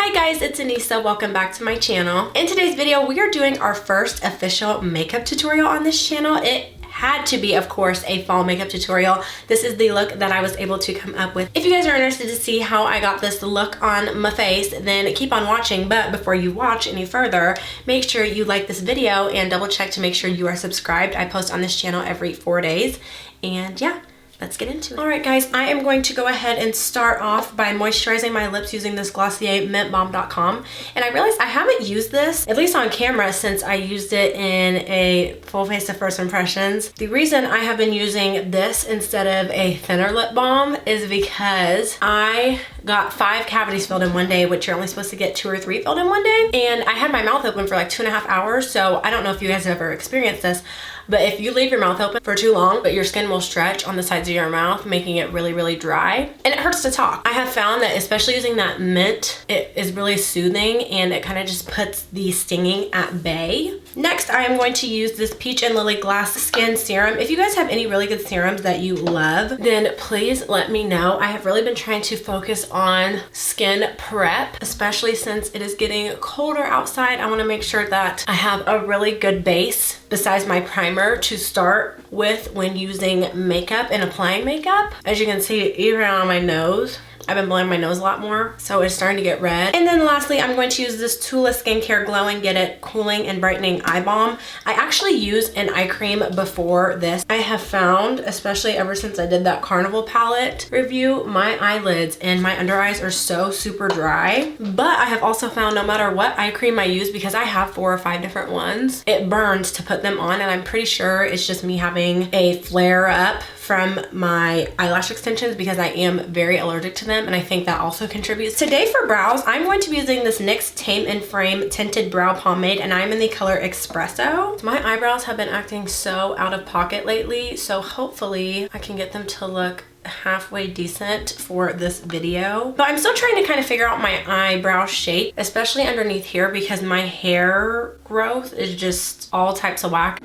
Hi guys, it's Anissa. Welcome back to my channel. In today's video, we are doing our first official makeup tutorial on this channel. It had to be, of course, a fall makeup tutorial. This is the look that I was able to come up with. If you guys are interested to see how I got this look on my face, then keep on watching. But before you watch any further, make sure you like this video and double check to make sure you are subscribed. I post on this channel every 4 days. And yeah, let's get into it. All right, guys, I am going to go ahead and start off by moisturizing my lips using this Glossier MintBalm.com. And I realized I haven't used this, at least on camera, since I used it in a full face of first impressions. The reason I have been using this instead of a thinner lip balm is because I got 5 cavities filled in one day, which you're only supposed to get 2 or 3 filled in one day. And I had my mouth open for like 2.5 hours. So I don't know if you guys have ever experienced this, but if you leave your mouth open for too long, but your skin will stretch on the sides of your mouth, making it really, really dry. And it hurts to talk. I have found that especially using that mint, it is really soothing and it kind of just puts the stinging at bay. Next, I am going to use this Peach and Lily Glass Skin Serum. If you guys have any really good serums that you love, then please let me know. I have really been trying to focus on skin prep, especially since it is getting colder outside. I want to make sure that I have a really good base besides my primer to start with when using makeup and applying makeup. As you can see, even on my nose, I've been blowing my nose a lot more, so it's starting to get red. And then lastly, I'm going to use this Tula Skincare Glow and Get It Cooling and Brightening Eye Balm. I actually used an eye cream before this. I have found, especially ever since I did that Carnival palette review, my eyelids and my under eyes are so super dry. But I have also found no matter what eye cream I use, because I have 4 or 5 different ones, it burns to put them on, and I'm pretty sure it's just me having a flare up from my eyelash extensions because I am very allergic to them, and I think that also contributes. Today for brows, I'm going to be using this NYX Tame and Frame Tinted Brow Pomade, and I'm in the color Espresso. My eyebrows have been acting so out of pocket lately, so hopefully I can get them to look halfway decent for this video. But I'm still trying to kind of figure out my eyebrow shape, especially underneath here, because my hair growth is just all types of whack.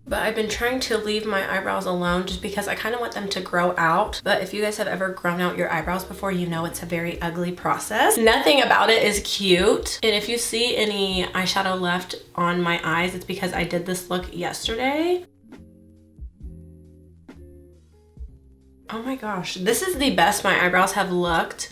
But I've been trying to leave my eyebrows alone just because I kind of want them to grow out. But if you guys have ever grown out your eyebrows before, you know it's a very ugly process. Nothing about it is cute. And if you see any eyeshadow left on my eyes, it's because I did this look yesterday. Oh my gosh, this is the best my eyebrows have looked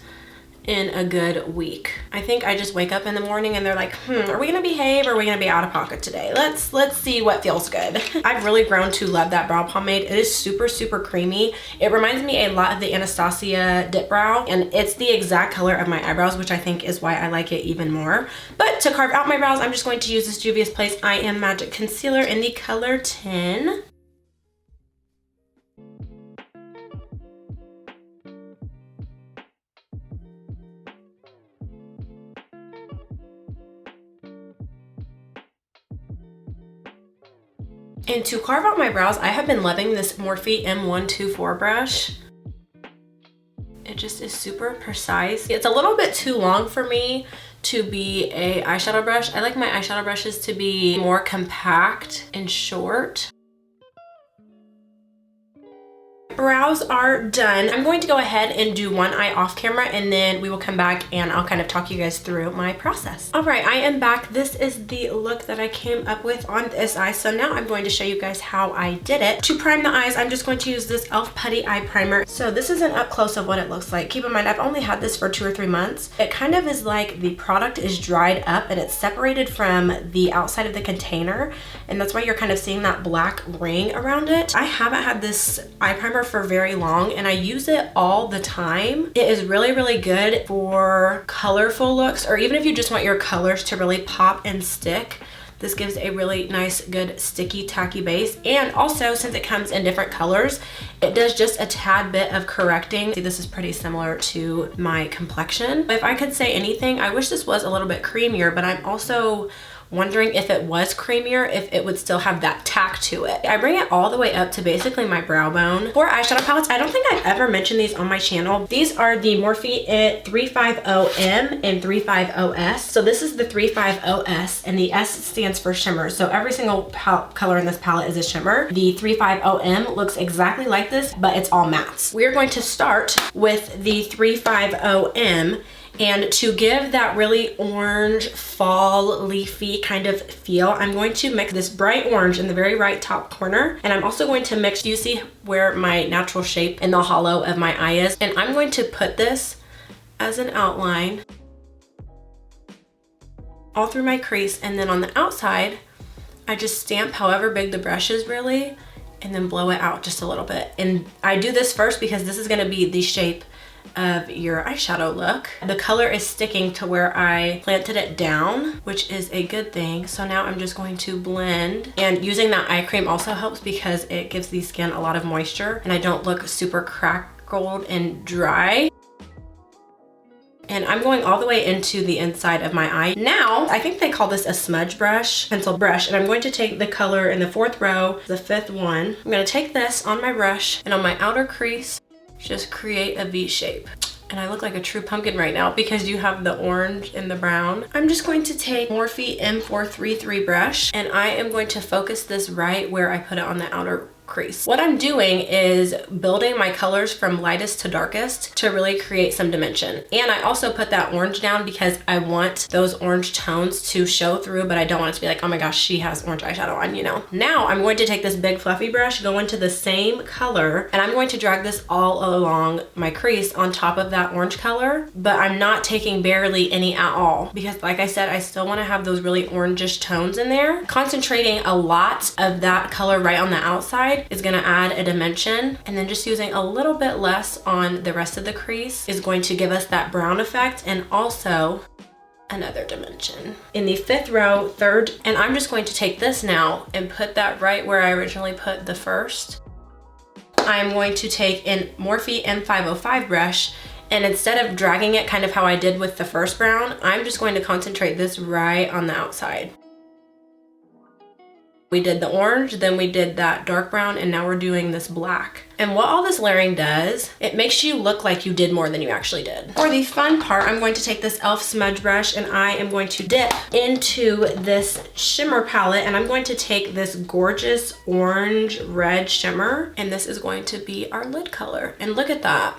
in a good week. I think I just wake up in the morning and they're like, are we gonna behave or are we gonna be out of pocket today? Let's see what feels good. I've really grown to love that brow pomade. It is super, super creamy. It reminds me a lot of the Anastasia Dip Brow, and it's the exact color of my eyebrows, which I think is why I like it even more. But to carve out my brows, I'm just going to use this Juvia's Place I Am Magic Concealer in the color 10. And to carve out my brows, I have been loving this Morphe M124 brush. It just is super precise. It's a little bit too long for me to be a eyeshadow brush. I like my eyeshadow brushes to be more compact and short. Brows are done. I'm going to go ahead and do one eye off camera, and then we will come back and I'll kind of talk you guys through my process. All right, I am back. This is the look that I came up with on this eye. So now I'm going to show you guys how I did it. To prime the eyes, I'm just going to use this e.l.f. Putty Eye Primer. So this is an up close of what it looks like. Keep in mind, I've only had this for 2 or 3 months. It kind of is like the product is dried up and it's separated from the outside of the container. And that's why you're kind of seeing that black ring around it. I haven't had this eye primer for very long and I use it all the time. It is really, really good for colorful looks, or even if you just want your colors to really pop and stick. This gives a really nice, good, sticky, tacky base. And also, since it comes in different colors, it does just a tad bit of correcting. See, this is pretty similar to my complexion. If I could say anything, I wish this was a little bit creamier, but I'm also wondering if it was creamier, if it would still have that tack to it. I bring it all the way up to basically my brow bone. For eyeshadow palettes, I don't think I've ever mentioned these on my channel. These are the Morphe It 350M and 350S. So this is the 350S, and the S stands for shimmer. So every single color in this palette is a shimmer. The 350M looks exactly like this, but it's all mattes. We're going to start with the 350M, and to give that really orange, fall, leafy kind of feel, I'm going to mix this bright orange in the very right top corner, and I'm also going to mix, you see where my natural shape in the hollow of my eye is, and I'm going to put this as an outline all through my crease, and then on the outside, I just stamp however big the brush is really, and then blow it out just a little bit. And I do this first because this is gonna be the shape of your eyeshadow look. The color is sticking to where I planted it down, which is a good thing. So now I'm just going to blend, and using that eye cream also helps because it gives the skin a lot of moisture and I don't look super crackled and dry. And I'm going all the way into the inside of my eye. Now, I think they call this a smudge brush, pencil brush, and I'm going to take the color in the 4th row, the 5th one. I'm gonna take this on my brush, and on my outer crease, just create a V shape. And I look like a true pumpkin right now because you have the orange and the brown. I'm just going to take Morphe M433 brush, and I am going to focus this right where I put it on the outer crease. What I'm doing is building my colors from lightest to darkest to really create some dimension. And I also put that orange down because I want those orange tones to show through, but I don't want it to be like, oh my gosh, she has orange eyeshadow on, you know. Now I'm going to take this big fluffy brush, go into the same color, and I'm going to drag this all along my crease on top of that orange color, but I'm not taking barely any at all because, like I said, I still want to have those really orangish tones in there. Concentrating a lot of that color right on the outside is gonna add a dimension, and then just using a little bit less on the rest of the crease is going to give us that brown effect and also another dimension. In the 5th row, 3rd, and I'm just going to take this now and put that right where I originally put the first. I'm going to take an Morphe M505 brush, and instead of dragging it kind of how I did with the first brown, I'm just going to concentrate this right on the outside. We did the orange, then we did that dark brown, and now we're doing this black. And what all this layering does, it makes you look like you did more than you actually did. For the fun part, I'm going to take this e.l.f. smudge brush, and I am going to dip into this shimmer palette, and I'm going to take this gorgeous orange red shimmer, and this is going to be our lid color. And look at that.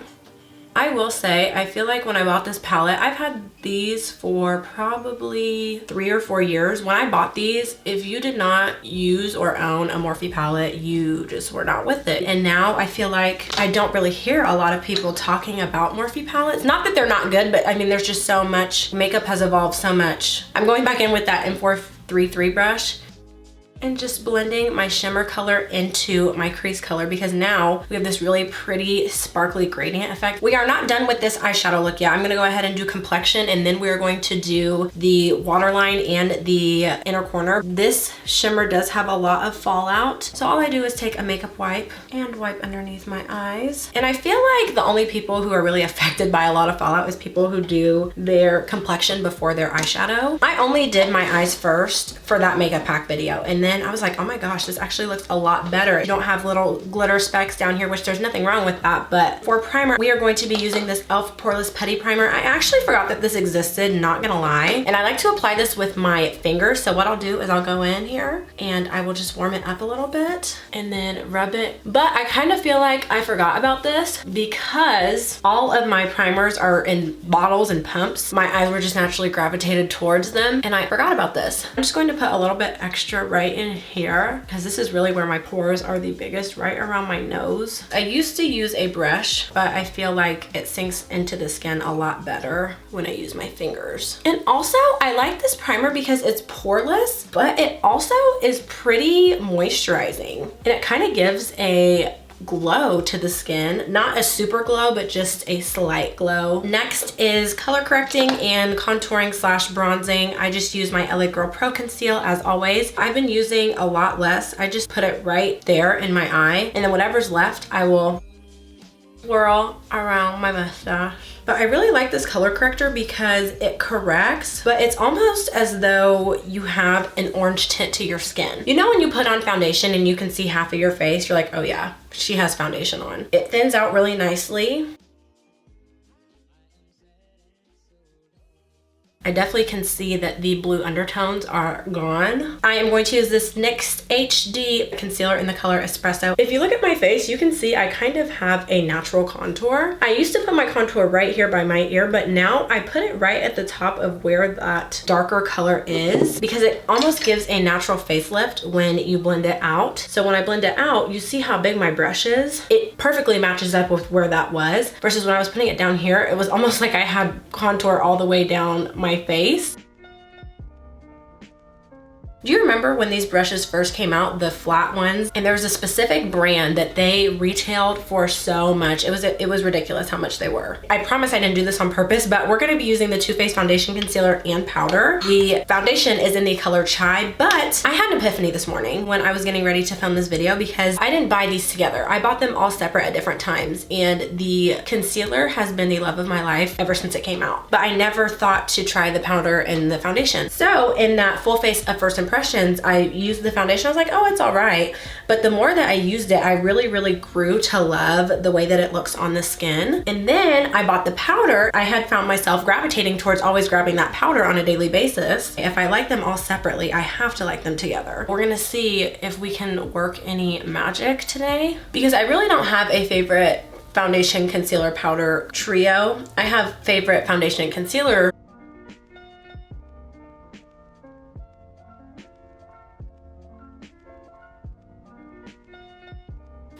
I will say, I feel like when I bought this palette, I've had these for probably 3 or 4 years. When I bought these, if you did not use or own a Morphe palette, you just were not with it. And now I feel like I don't really hear a lot of people talking about Morphe palettes. Not that they're not good, but I mean, there's just so much. Makeup has evolved so much. I'm going back in with that M433 brush and just blending my shimmer color into my crease color because now we have this really pretty sparkly gradient effect. We are not done with this eyeshadow look yet. I'm gonna go ahead and do complexion, and then we're going to do the waterline and the inner corner. This shimmer does have a lot of fallout, so all I do is take a makeup wipe and wipe underneath my eyes. And I feel like the only people who are really affected by a lot of fallout is people who do their complexion before their eyeshadow. I only did my eyes first for that makeup pack video, and then I was like, oh my gosh, this actually looks a lot better. You don't have little glitter specks down here, which there's nothing wrong with that. But for primer, we are going to be using this e.l.f. Poreless Putty Primer. I actually forgot that this existed, not gonna lie. And I like to apply this with my fingers. So what I'll do is I'll go in here and I will just warm it up a little bit and then rub it. But I kind of feel like I forgot about this because all of my primers are in bottles and pumps. My eyes were just naturally gravitated towards them, and I forgot about this. I'm just going to put a little bit extra right in here because this is really where my pores are the biggest, right around my nose. I used to use a brush, but I feel like it sinks into the skin a lot better when I use my fingers. And also, I like this primer because it's poreless, but it also is pretty moisturizing, and it kind of gives a glow to the skin. Not a super glow, but just a slight glow. Next is color correcting and contouring / bronzing. I just use my LA Girl Pro Conceal as always. I've been using a lot less. I just put it right there in my eye, and then whatever's left, I will swirl around my mustache. But I really like this color corrector because it corrects, but it's almost as though you have an orange tint to your skin. You know when you put on foundation and you can see half of your face, you're like, oh yeah, she has foundation on. It thins out really nicely. I definitely can see that the blue undertones are gone. I am going to use this NYX HD concealer in the color Espresso. If you look at my face, you can see I kind of have a natural contour. I used to put my contour right here by my ear, but now I put it right at the top of where that darker color is because it almost gives a natural facelift when you blend it out. So when I blend it out, you see how big my brush is. It perfectly matches up with where that was versus when I was putting it down here, it was almost like I had contour all the way down my face. Do you remember when these brushes first came out, the flat ones? And there was a specific brand that they retailed for so much. It was ridiculous how much they were. I promise I didn't do this on purpose, but we're gonna be using the Too Faced foundation, concealer, and powder. The foundation is in the color Chai, but I had an epiphany this morning when I was getting ready to film this video because I didn't buy these together. I bought them all separate at different times, and the concealer has been the love of my life ever since it came out. But I never thought to try the powder and the foundation. So in that full face of first impressions, I used the foundation. I was like, oh, it's all right. But the more that I used it, I really grew to love the way that it looks on the skin. And then I bought the powder. I had found myself gravitating towards always grabbing that powder on a daily basis. If I like them all separately, I have to like them together. We're gonna see if we can work any magic today because I really don't have a favorite foundation, concealer, powder trio. I have favorite foundation and concealer.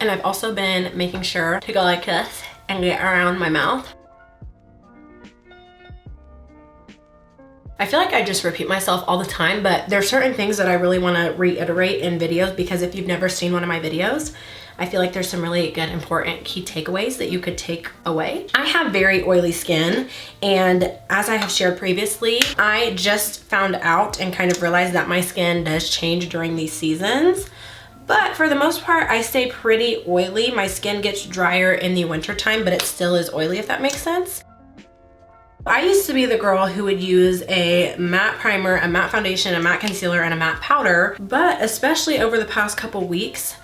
And I've also been making sure to go like this and get around my mouth. I feel like I just repeat myself all the time, but there are certain things that I really want to reiterate in videos because if you've never seen one of my videos, I feel like there's some really good, important key takeaways that you could take away. I have very oily skin, and as I have shared previously, I just found out and kind of realized that my skin does change during these seasons. But for the most part, I stay pretty oily. My skin gets drier in the wintertime, but it still is oily, if that makes sense. I used to be the girl who would use a matte primer, a matte foundation, a matte concealer, and a matte powder. But especially over the past couple weeks,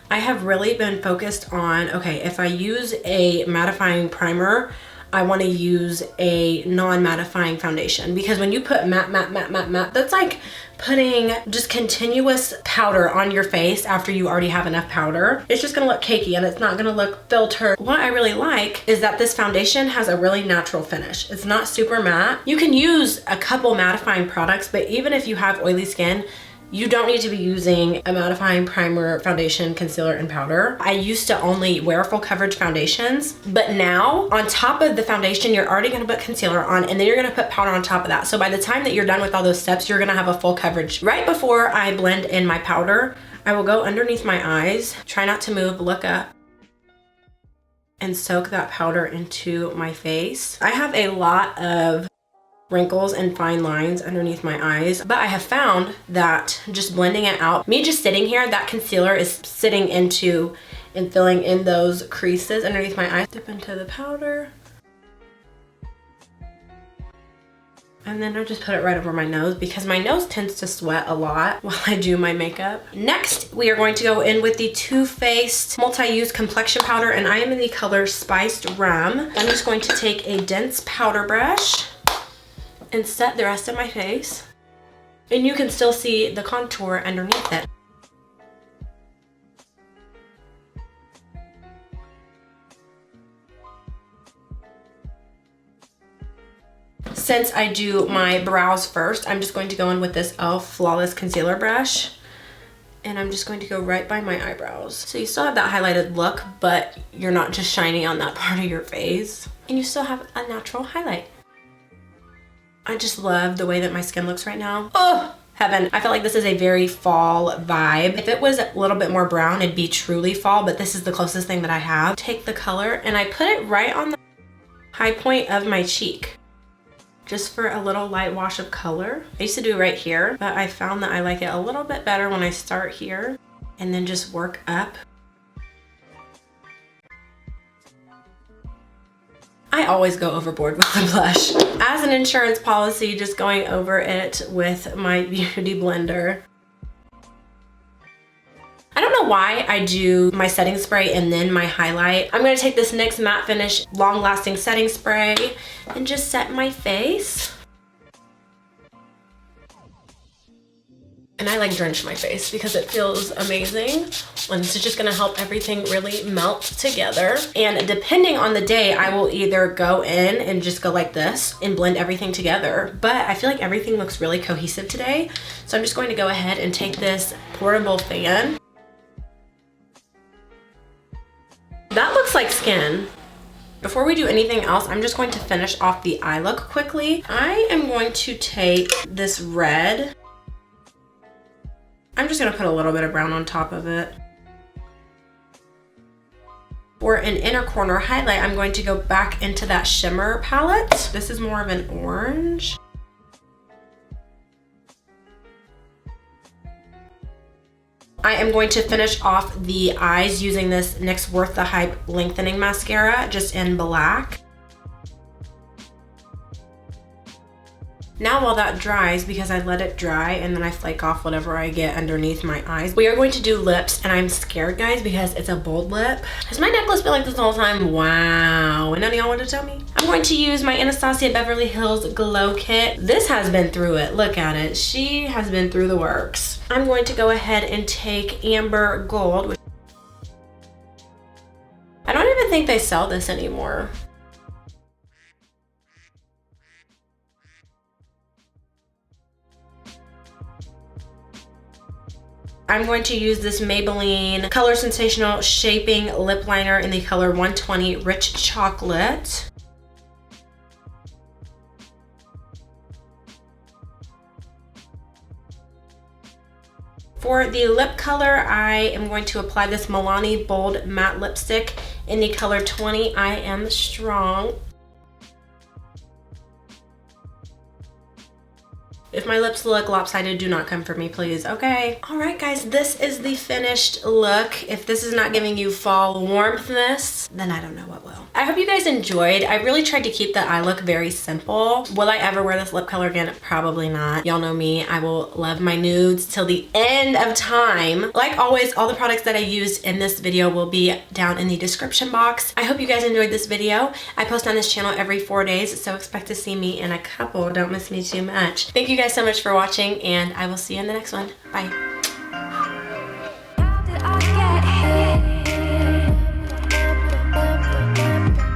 I have really been focused on, okay, if I use a mattifying primer, I want to use a non-mattifying foundation because when you put matte, that's like putting just continuous powder on your face after you already have enough powder. It's just gonna look cakey and it's not gonna look filtered. What I really like is that this foundation has a really natural finish. It's not super matte. You can use a couple mattifying products, but even if you have oily skin, you don't need to be using a mattifying primer, foundation, concealer, and powder. I used to only wear full coverage foundations, but now on top of the foundation, you're already gonna put concealer on and then you're gonna put powder on top of that. So by the time that you're done with all those steps, you're gonna have a full coverage. Right before I blend in my powder, I will go underneath my eyes, try not to move, look up, and soak that powder into my face. I have a lot of wrinkles and fine lines underneath my eyes, but I have found that just blending it out, me just sitting here, that concealer is sitting into and filling in those creases underneath my eyes. Dip into the powder. And then I just put it right over my nose because my nose tends to sweat a lot while I do my makeup. Next, we are going to go in with the Too Faced Multi-Use Complexion Powder, and I am in the color Spiced Rum. I'm just going to take a dense powder brush and set the rest of my face. And you can still see the contour underneath it. Since I do my brows first, I'm just going to go in with this e.l.f. Flawless Concealer Brush. And I'm just going to go right by my eyebrows. So you still have that highlighted look, but you're not just shiny on that part of your face. And you still have a natural highlight. I just love the way that my skin looks right now. Oh, heaven. I feel like this is a very fall vibe. If it was a little bit more brown, it'd be truly fall, but this is the closest thing that I have. Take the color and I put it right on the high point of my cheek, just for a little light wash of color. I used to do it right here, but I found that I like it a little bit better when I start here and then just work up. I always go overboard with the blush. As an insurance policy, just going over it with my beauty blender. I don't know why I do my setting spray and then my highlight. I'm gonna take this NYX Matte Finish Long Lasting Setting Spray and just set my face. And I like drench my face because it feels amazing. And it's just gonna help everything really melt together. And depending on the day, I will either go in and just go like this and blend everything together. But I feel like everything looks really cohesive today. So I'm just going to go ahead and take this portable fan. That looks like skin. Before we do anything else, I'm just going to finish off the eye look quickly. I am going to take this red. I'm just gonna put a little bit of brown on top of it. For an inner corner highlight, I'm going to go back into that shimmer palette. This is more of an orange. I am going to finish off the eyes using this NYX Worth the Hype Lengthening Mascara, just in black. Now while that dries, because I let it dry and then I flake off whatever I get underneath my eyes, we are going to do lips, and I'm scared, guys, because it's a bold lip. Has my necklace been like this the whole time? Wow. And none of y'all want to tell me? I'm going to use my ANASTASIA Beverly Hills Glow Kit. This has been through it. Look at it. She has been through the works. I'm going to go ahead and take Amber Gold. I don't even think they sell this anymore. I'm going to use this Maybelline Color Sensational Shaping Lip Liner in the color 120 Rich Chocolate. For the lip color, I am going to apply this Milani Bold Matte Lipstick in the color 20 I Am Strong. If my lips look lopsided, do not come for me, please, okay? All right, guys, this is the finished look. If this is not giving you fall warmthness, then I don't know what will. I hope you guys enjoyed. I really tried to keep the eye look very simple. Will I ever wear this lip color again? Probably not. Y'all know me. I will love my nudes till the end of time. Like always, all the products that I used in this video will be down in the description box. I hope you guys enjoyed this video. I post on this channel every 4 days, so expect to see me in a couple. Don't miss me too much. Thank you guys so much for watching, and I will see you in the next one. Bye.